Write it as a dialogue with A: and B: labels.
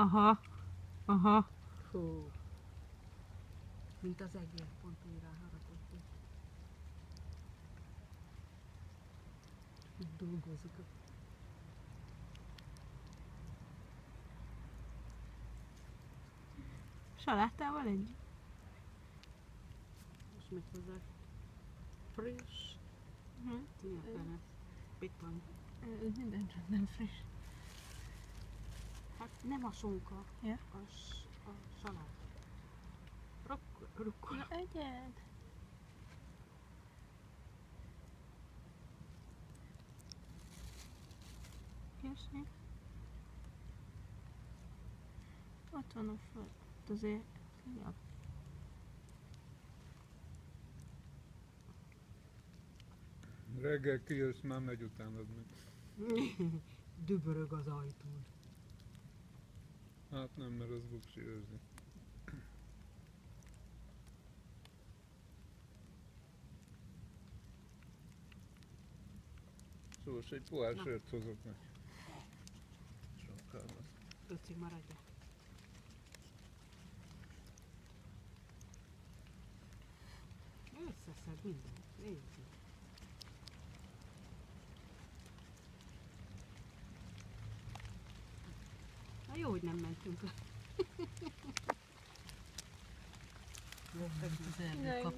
A: Aha. Aha.
B: Hú. Mint az egér, pont úgy ráharapott. Itt dolgozik.
A: Salátával együtt.
B: Most megy hozzá friss. Mi a fene? Pikant.
A: Ez minden csak nem friss.
B: Hát nem a sonka,
A: Ja.
B: a salát. Rukkola.
A: Na egyed. Köszönjük. Ott van a föld. Azért jobb.
C: Reggel kijössz, már megy utánad meg.
B: Dübörög az ajtón.
C: Hát nem, mert az buksi őrzi. Szóval egy pohár
B: Na.
C: sört hozok neki. Sokkal az.
B: Öci, maradj. Összeszed mindent. Nézzük. Na jó, hogy nem mentünk le.
A: Na,